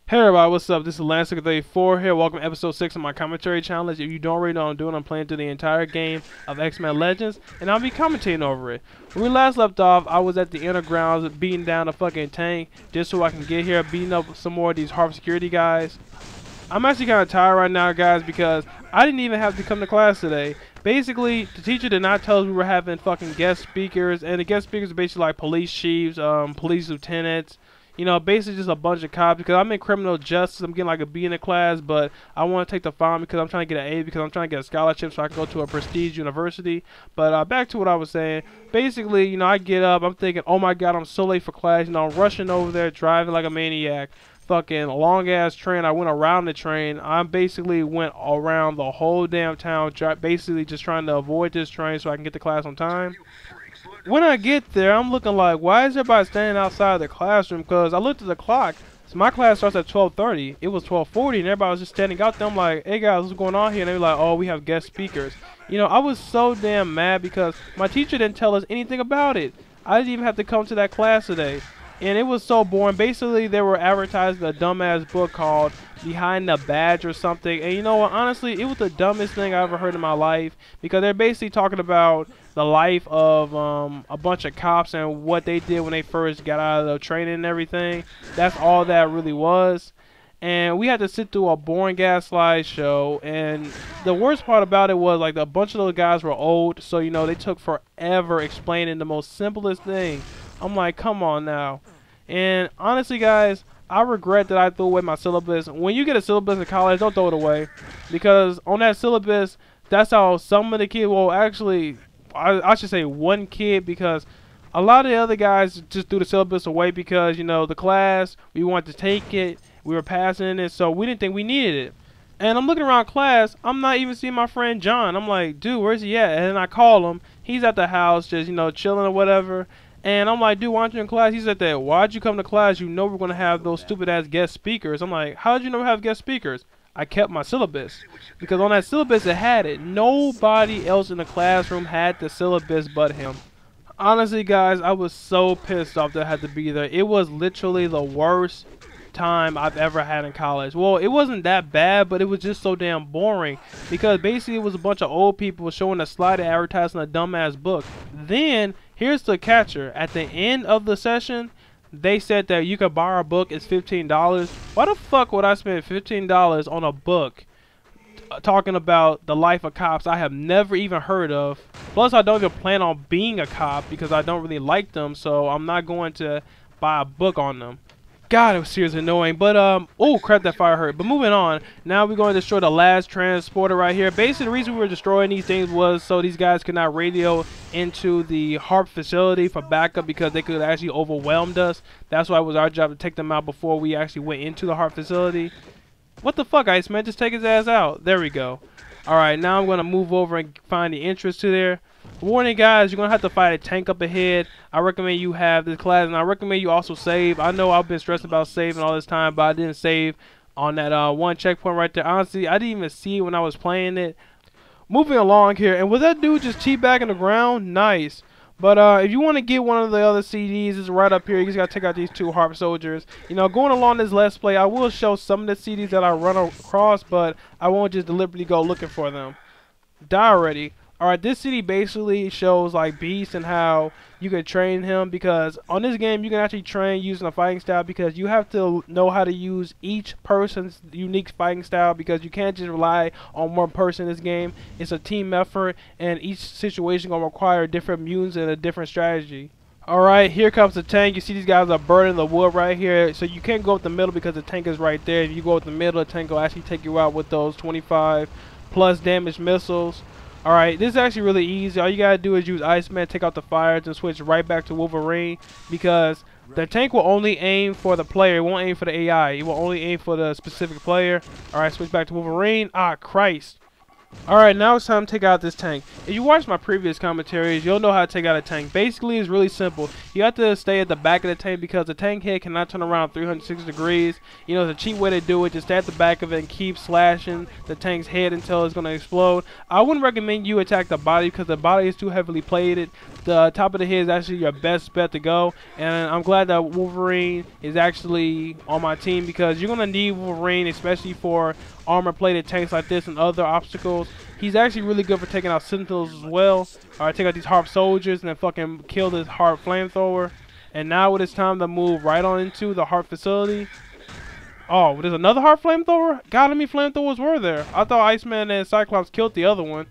Hey everybody, what's up? This is Lance34 here. Welcome to episode 6 of my commentary challenge. If you don't already know what I'm doing, I'm playing through the entire game of X-Men Legends, and I'll be commentating over it. When we last left off, I was at the inner grounds beating down a fucking tank just so I can get here, beating up some more of these HARP security guys. I'm actually kind of tired right now, guys, because I didn't even have to come to class today. Basically, the teacher did not tell us we were having fucking guest speakers, and the guest speakers are basically like police chiefs, police lieutenants, you know, basically just a bunch of cops. Because I'm in criminal justice, I'm getting like a B in the class, but I want to take the final because I'm trying to get an A because I'm trying to get a scholarship so I can go to a prestige university. But back to what I was saying. Basically, you know, I get up, I'm thinking, oh my god, I'm so late for class. You know, I'm rushing over there, driving like a maniac. Fucking long ass train. I went around the train. I basically went around the whole damn town, basically just trying to avoid this train so I can get to class on time. When I get there, I'm looking like, why is everybody standing outside the classroom? Because I looked at the clock. So my class starts at 12:30. It was 12:40, and everybody was just standing out there. I'm like, hey guys, what's going on here? And they were like, oh, we have guest speakers. You know, I was so damn mad because my teacher didn't tell us anything about it. I didn't even have to come to that class today. And it was so boring. Basically, they were advertising a dumbass book called Behind the Badge or something. And you know what? Honestly, it was the dumbest thing I ever heard in my life. Because they're basically talking about the life of a bunch of cops and what they did when they first got out of the training and everything. That's all that really was. And we had to sit through a boring ass slideshow. And the worst part about it was, like, a bunch of those guys were old. So, you know, they took forever explaining the most simplest thing. I'm like, come on now. And honestly, guys, I regret that I threw away my syllabus. When you get a syllabus in college, don't throw it away. Because on that syllabus, that's how some of the kids, well, actually, I should say one kid, because a lot of the other guys just threw the syllabus away because, you know, the class, we wanted to take it, we were passing it, so we didn't think we needed it. And I'm looking around class, I'm not even seeing my friend John. I'm like, dude, where's he at? And then I call him. He's at the house just, you know, chilling or whatever. And I'm like, dude, why aren't you in class? He said that, why'd you come to class? You know we're going to have those stupid-ass guest speakers. I'm like, how did you know we have guest speakers? I kept my syllabus. Because on that syllabus, it had it. Nobody else in the classroom had the syllabus but him. Honestly, guys, I was so pissed off that I had to be there. It was literally the worst time I've ever had in college. Well, it wasn't that bad, but it was just so damn boring because basically it was a bunch of old people showing a slide advertising a dumbass book. Then here's the catcher: at the end of the session, they said that you could borrow a book. It's $15. Why the fuck would I spend $15 on a book talking about the life of cops I have never even heard of? Plus, I don't even plan on being a cop because I don't really like them, so I'm not going to buy a book on them. God, it was seriously annoying. But, oh, crap, that fire hurt. But moving on, now we're going to destroy the last transporter right here. Basically, the reason we were destroying these things was so these guys could not radio into the HARP facility for backup because they could actually overwhelmed us. That's why it was our job to take them out before we actually went into the HARP facility. What the fuck, Iceman? Just take his ass out. There we go. Alright, now I'm going to move over and find the entrance to there. Warning, guys, you're going to have to fight a tank up ahead. I recommend you have this class, and I recommend you also save. I know I've been stressed about saving all this time, but I didn't save on that one checkpoint right there. Honestly, I didn't even see it when I was playing it. Moving along here, and was that dude just teabagging the ground? Nice. But if you want to get one of the other CDs, it's right up here. You just got to take out these two HARP soldiers. You know, going along this Let's Play, I will show some of the CDs that I run across, but I won't just deliberately go looking for them. Die already. Alright, this CD basically shows like Beast and how you can train him, because on this game you can actually train using a fighting style, because you have to know how to use each person's unique fighting style, because you can't just rely on one person in this game. It's a team effort, and each situation gonna require different mutants and a different strategy. Alright, here comes the tank. You see these guys are burning the wood right here, so you can't go up the middle because the tank is right there. If you go up the middle, the tank will actually take you out with those 25 plus damage missiles. Alright, this is actually really easy. All you gotta do is use Iceman, take out the fires, and switch right back to Wolverine, because the tank will only aim for the player. It won't aim for the AI. It will only aim for the specific player. Alright, switch back to Wolverine. Ah, Christ. Alright, now it's time to take out this tank. If you watch my previous commentaries, you'll know how to take out a tank. Basically, it's really simple. You have to stay at the back of the tank because the tank head cannot turn around 360 degrees. You know, the cheap way to do it, just stay at the back of it and keep slashing the tank's head until it's going to explode. I wouldn't recommend you attack the body because the body is too heavily plated. The top of the head is actually your best bet to go. And I'm glad that Wolverine is actually on my team because you're going to need Wolverine, especially for armor-plated tanks like this and other obstacles. He's actually really good for taking out sentinels as well. Alright, take out these harp soldiers and then fucking kill this harp flamethrower. And now it is time to move right on into the harp facility. Oh, there's another harp flamethrower? God, how many flamethrowers were there? I thought Iceman and Cyclops killed the other one.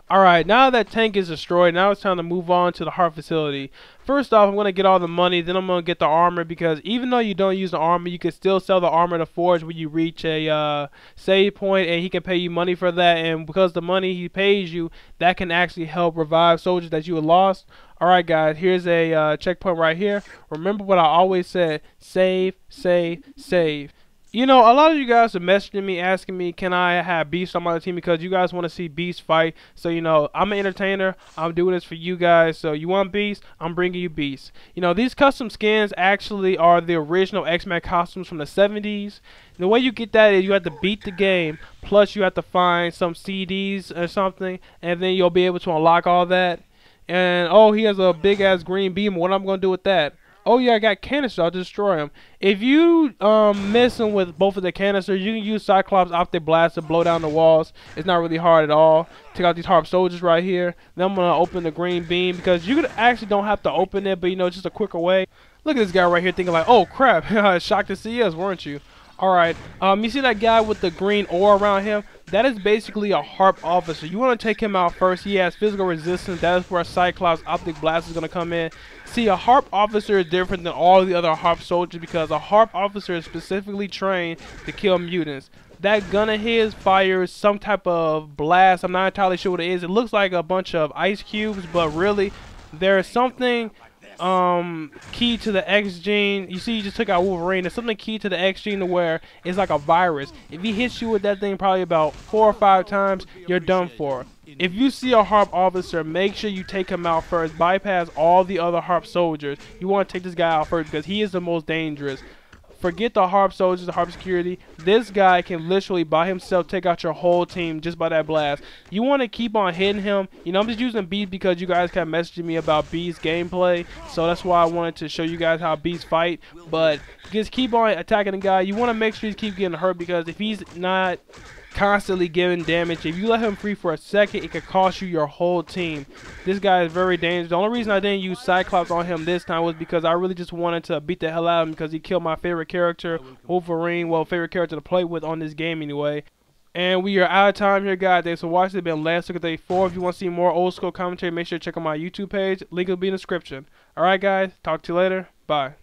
Alright, now that tank is destroyed, now it's time to move on to the heart facility. First off, I'm going to get all the money, then I'm going to get the armor, because even though you don't use the armor, you can still sell the armor to Forge when you reach a save point, and he can pay you money for that, and because the money he pays you, that can actually help revive soldiers that you have lost. Alright guys, here's a checkpoint right here. Remember what I always said, save, save, save. You know, a lot of you guys are messaging me asking me, can I have Beast on my team, because you guys want to see Beast fight. So, you know, I'm an entertainer. I'm doing this for you guys. So, you want Beast? I'm bringing you Beast. You know, these custom skins actually are the original X-Men costumes from the 70s. The way you get that is you have to beat the game, plus you have to find some CDs or something, and then you'll be able to unlock all that. And, oh, he has a big-ass green beam. What am I going to do with that? Oh yeah, I got canisters. I'll destroy them. If you miss them with both of the canisters, you can use Cyclops Optic Blast to blow down the walls. It's not really hard at all. Take out these harp soldiers right here. Then I'm gonna open the green beam because you could actually don't have to open it, but you know, it's just a quicker way. Look at this guy right here thinking like, oh crap, shocked to see us, weren't you? Alright, you see that guy with the green ore around him? That is basically a harp officer. You want to take him out first. He has physical resistance. That is where Cyclops Optic Blast is going to come in. See, a harp officer is different than all the other harp soldiers because a harp officer is specifically trained to kill mutants. That gun of his fires some type of blast. I'm not entirely sure what it is. It looks like a bunch of ice cubes, but really, there's something key to the X gene. You see, you just took out Wolverine. There's something key to the X gene to where it's like a virus. If he hits you with that thing probably about 4 or 5 times, you're done for. If you see a harp officer, make sure you take him out first. Bypass all the other harp soldiers. You want to take this guy out first because he is the most dangerous. Forget the harp soldiers, the harp security. This guy can literally by himself take out your whole team just by that blast. You want to keep on hitting him. You know, I'm just using Beast because you guys kept messaging me about Beast gameplay. So that's why I wanted to show you guys how Beast fight. But just keep on attacking the guy. You want to make sure he keeps getting hurt because if he's not constantly giving damage, if you let him free for a second, it could cost you your whole team. This guy is very dangerous. The only reason I didn't use Cyclops on him this time was because I really just wanted to beat the hell out of him because he killed my favorite character, Wolverine. Well, favorite character to play with on this game anyway. And we are out of time here, guys. Thanks for watching. It's been Last Look at Day 4. If you want to see more old school commentary, make sure to check out my YouTube page. Link will be in the description. Alright, guys. Talk to you later. Bye.